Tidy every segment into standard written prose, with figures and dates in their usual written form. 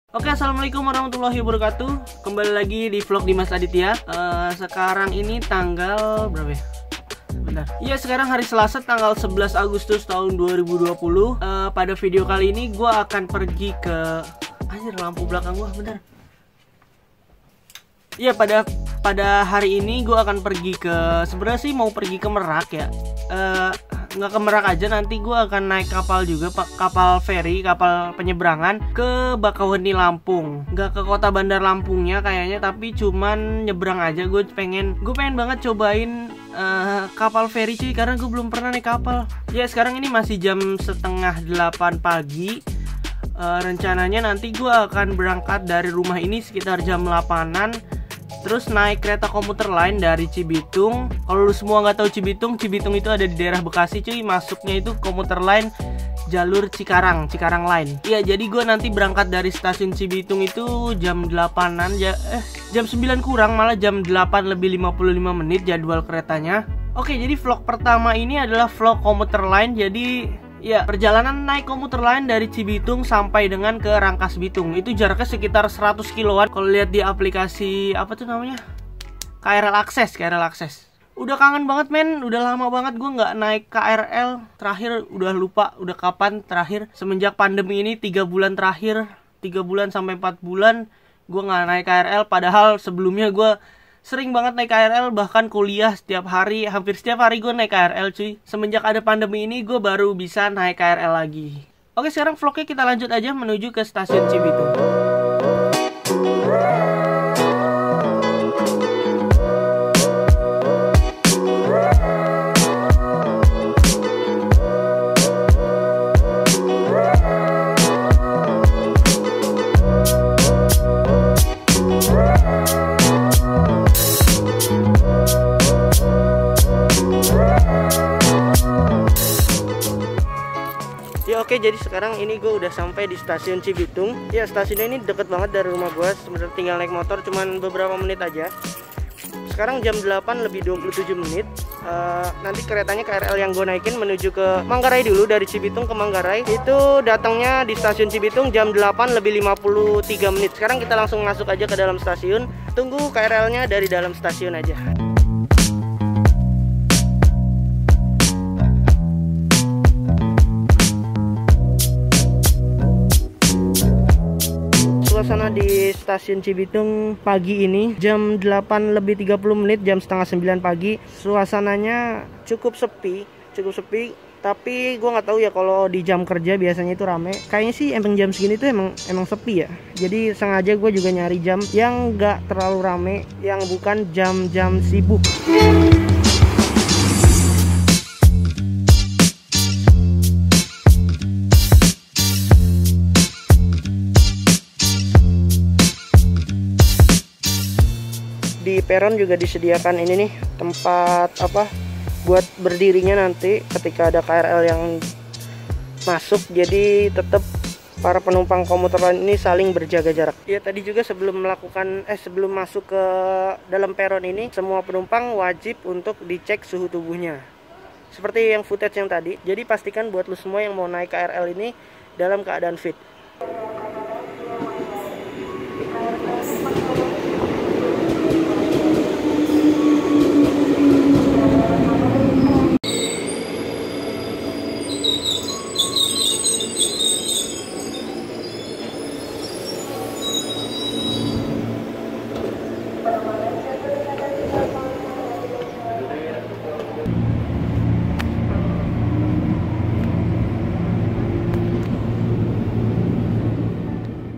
Oke, assalamualaikum warahmatullahi wabarakatuh. Kembali lagi di vlog Dimas Aditya. Sekarang ini tanggal berapa ya? Bentar. Iya, sekarang hari Selasa tanggal 11 Agustus tahun 2020. Pada video kali ini gue akan pergi ke anjir, lampu belakang gue bentar. Iya, pada hari ini gue akan pergi ke, sebenarnya sih mau pergi ke Merak ya. Nggak ke Merak aja, nanti gue akan naik kapal juga, kapal feri, kapal penyeberangan ke Bakauheni Lampung. Nggak ke kota bandar Lampungnya kayaknya, tapi cuman nyebrang aja. Gue pengen banget cobain kapal feri cuy, karena gue belum pernah naik kapal. Ya sekarang ini masih jam setengah 8 pagi. Rencananya nanti gue akan berangkat dari rumah ini sekitar jam 8-an, terus naik kereta komuter lain dari Cibitung. Kalau lu semua nggak tahu Cibitung itu ada di daerah Bekasi cuy. Masuknya itu komuter lain jalur Cikarang Line. Iya, jadi gue nanti berangkat dari stasiun Cibitung itu jam 8-an jam 9 kurang, malah jam 8 lebih 55 menit jadwal keretanya. Oke, jadi vlog pertama ini adalah vlog komuter lain. Jadi ya, perjalanan naik komuter lain dari Cibitung sampai dengan ke Rangkas Bitung. Itu jaraknya sekitar 100 kiloan. Kalau lihat di aplikasi apa tuh namanya? KRL Akses. Udah kangen banget men, udah lama banget gue nggak naik KRL. Terakhir udah lupa udah kapan terakhir. Semenjak pandemi ini 3 bulan terakhir, 3 bulan sampai 4 bulan gue nggak naik KRL. Padahal sebelumnya gue sering banget naik KRL, bahkan kuliah setiap hari, hampir setiap hari gue naik KRL cuy. Semenjak ada pandemi ini gue baru bisa naik KRL lagi. Oke, sekarang vlognya kita lanjut aja menuju ke stasiun Cibitung. Oke, jadi sekarang ini gue udah sampai di stasiun Cibitung. Ya, stasiunnya ini deket banget dari rumah gue. Sebenarnya tinggal naik motor cuman beberapa menit aja. Sekarang jam 8 lebih 27 menit. Nanti keretanya KRL yang gue naikin menuju ke Manggarai dulu. Dari Cibitung ke Manggarai itu datangnya di stasiun Cibitung jam 8 lebih 53 menit. Sekarang kita langsung masuk aja ke dalam stasiun. Tunggu KRL-nya dari dalam stasiun aja. Suasana di stasiun Cibitung pagi ini jam 8 lebih 30 menit, jam setengah 9 pagi. Suasananya cukup sepi, tapi gue nggak tahu ya kalau di jam kerja biasanya itu rame. Kayaknya sih emang jam segini tuh emang sepi ya. Jadi sengaja gue juga nyari jam yang nggak terlalu rame, yang bukan jam-jam sibuk. Di peron juga disediakan ini nih, tempat apa buat berdirinya nanti ketika ada KRL yang masuk. Jadi tetap para penumpang komuter lain ini saling berjaga jarak. Ya, tadi juga sebelum masuk ke dalam peron ini, semua penumpang wajib untuk dicek suhu tubuhnya. Seperti yang footage yang tadi. Jadi pastikan buat lu semua yang mau naik KRL ini dalam keadaan fit.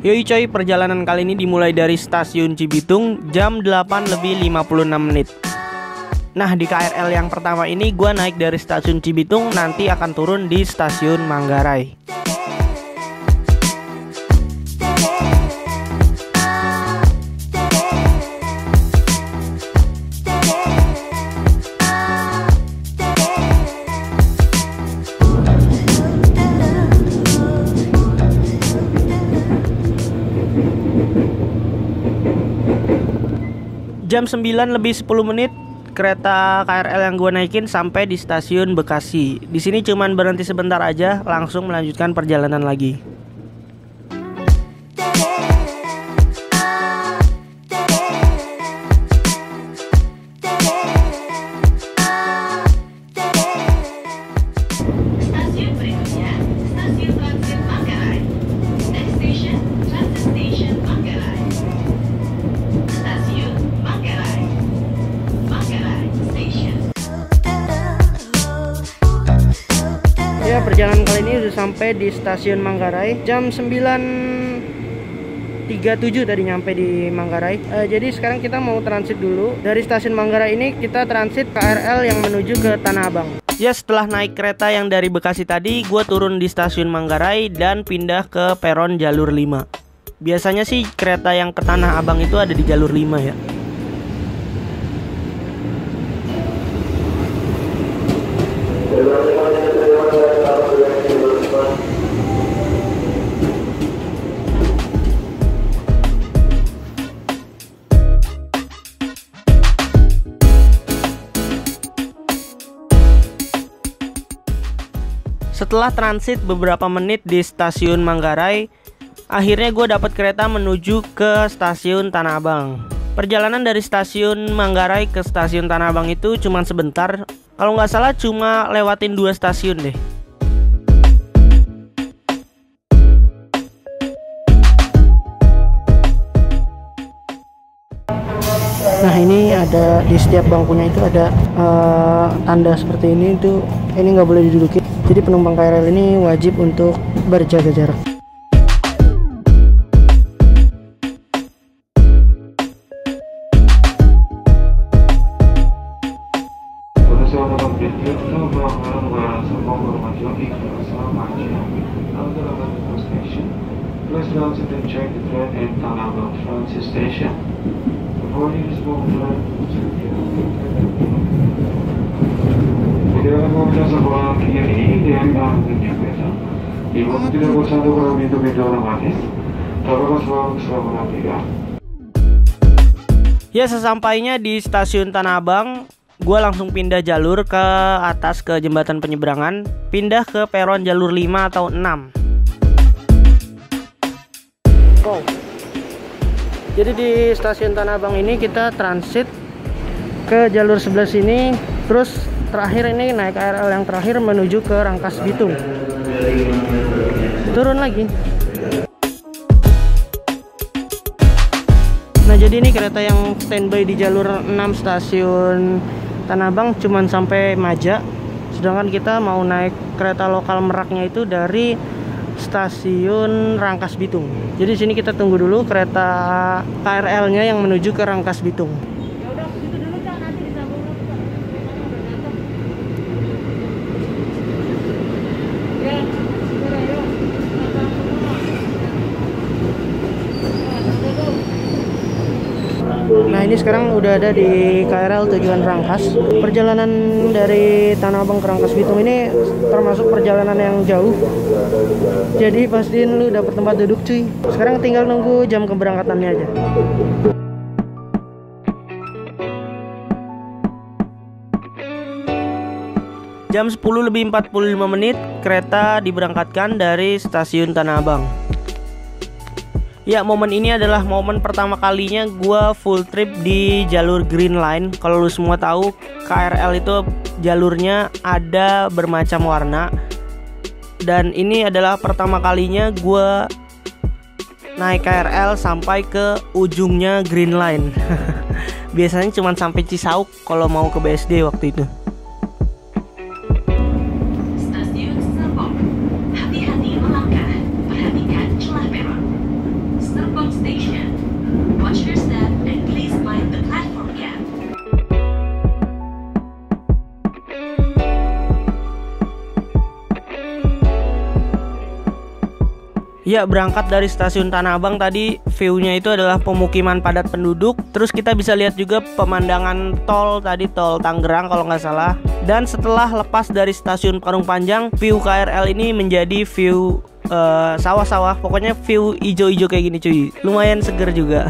Yoi coy, perjalanan kali ini dimulai dari stasiun Cibitung jam 8 lebih 56 menit. Nah, di KRL yang pertama ini gue naik dari stasiun Cibitung, nanti akan turun di stasiun Manggarai. Jam 9 lebih 10 menit kereta KRL yang gue naikin sampai di stasiun Bekasi. Di sini cuman berhenti sebentar aja, langsung melanjutkan perjalanan lagi. udah sampai di stasiun Manggarai. Jam 9.37 tadi nyampe di Manggarai. Jadi sekarang kita mau transit dulu. Dari stasiun Manggarai ini kita transit KRL yang menuju ke Tanah Abang. Ya, setelah naik kereta yang dari Bekasi tadi, gue turun di stasiun Manggarai dan pindah ke peron jalur 5. Biasanya sih kereta yang ke Tanah Abang itu ada di jalur 5 ya. Setelah transit beberapa menit di stasiun Manggarai, akhirnya gue dapat kereta menuju ke stasiun Tanah Abang. Perjalanan dari stasiun Manggarai ke stasiun Tanah Abang itu cuma sebentar. Kalau nggak salah cuma lewatin 2 stasiun deh. Nah, ini ada di setiap bangkunya itu ada tanda seperti ini. Ini nggak boleh diduduki. Jadi penumpang KRL ini wajib untuk berjaga jarak. Ya, sesampainya di stasiun Tanah Abang, gue langsung pindah jalur ke atas ke jembatan penyeberangan, pindah ke peron jalur 5 atau 6. Oh. Jadi di stasiun Tanah Abang ini kita transit ke jalur sebelah sini, terus terakhir ini naik KRL yang terakhir menuju ke Rangkas Bitung. Turun lagi. Nah, jadi ini kereta yang standby di jalur 6 stasiun Tanah Abang cuman sampai Maja. Sedangkan kita mau naik kereta lokal Meraknya itu dari stasiun Rangkas Bitung. Jadi sini kita tunggu dulu kereta KRL-nya yang menuju ke Rangkas Bitung. Nah, ini sekarang udah ada di KRL tujuan Rangkas. Perjalanan dari Tanah Abang ke Rangkas Bitung ini termasuk perjalanan yang jauh. Jadi pastiin lu dapet tempat duduk, cuy. Sekarang tinggal nunggu jam keberangkatannya aja. Jam 10:45 kereta diberangkatkan dari stasiun Tanah Abang. Ya, momen ini adalah momen pertama kalinya gue full trip di jalur Green Line. Kalau lu semua tahu, KRL itu jalurnya ada bermacam warna. Dan ini adalah pertama kalinya gue naik KRL sampai ke ujungnya Green Line. Biasanya cuma sampai Cisauk kalau mau ke BSD waktu itu. Ya, berangkat dari stasiun Tanah Abang tadi, view-nya itu adalah pemukiman padat penduduk. Terus kita bisa lihat juga pemandangan tol tadi, tol Tangerang kalau nggak salah. Dan setelah lepas dari stasiun Parung Panjang, view KRL ini menjadi view sawah-sawah. Pokoknya view ijo-ijo kayak gini, cuy. Lumayan seger juga.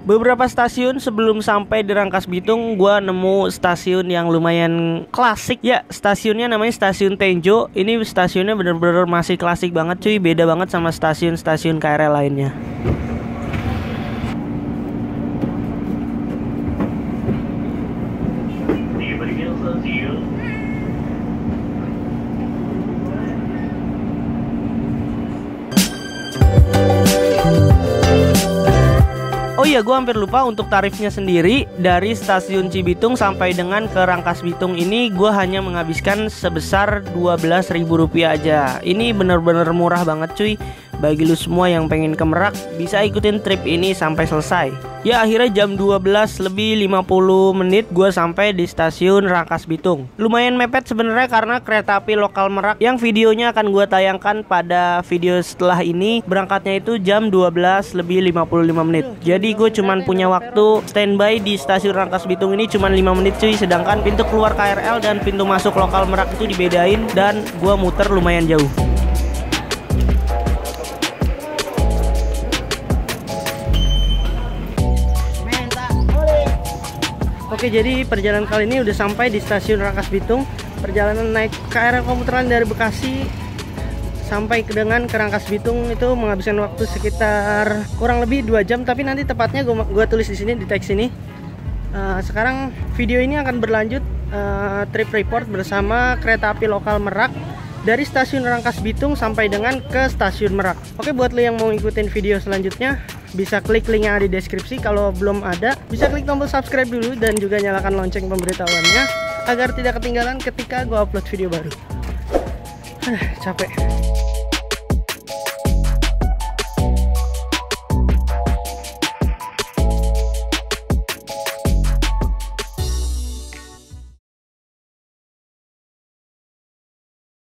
Beberapa stasiun sebelum sampai di Rangkas Bitung, gua nemu stasiun yang lumayan klasik. Ya, stasiunnya namanya Stasiun Tenjo. Ini stasiunnya bener-bener masih klasik banget, cuy. Beda banget sama stasiun-stasiun KRL lainnya. Oh iya, gue hampir lupa untuk tarifnya sendiri. Dari stasiun Cibitung sampai dengan ke Rangkas Bitung ini gue hanya menghabiskan sebesar Rp12.000 aja. Ini bener-bener murah banget cuy. Bagi lu semua yang pengen ke Merak, bisa ikutin trip ini sampai selesai. Ya akhirnya jam 12:50 gue sampai di stasiun Rangkas Bitung. Lumayan mepet sebenarnya karena kereta api lokal Merak yang videonya akan gue tayangkan pada video setelah ini berangkatnya itu jam 12:55. Jadi gue cuman punya waktu standby di stasiun Rangkas Bitung ini cuman 5 menit cuy. Sedangkan pintu keluar KRL dan pintu masuk lokal Merak itu dibedain dan gue muter lumayan jauh. Oke, jadi perjalanan kali ini udah sampai di stasiun Rangkas Bitung. Perjalanan naik KRL komuter lain dari Bekasi sampai dengan ke Rangkas Bitung itu menghabiskan waktu sekitar kurang lebih 2 jam. Tapi nanti tepatnya gua tulis di sini di teks ini. Sekarang video ini akan berlanjut trip report bersama kereta api lokal Merak dari stasiun Rangkas Bitung sampai dengan ke stasiun Merak. Oke, buat lo yang mau ngikutin video selanjutnya, bisa klik link yang ada di deskripsi. Kalau belum ada, bisa klik tombol subscribe dulu dan juga nyalakan lonceng pemberitahuannya agar tidak ketinggalan ketika gue upload video baru. Capek.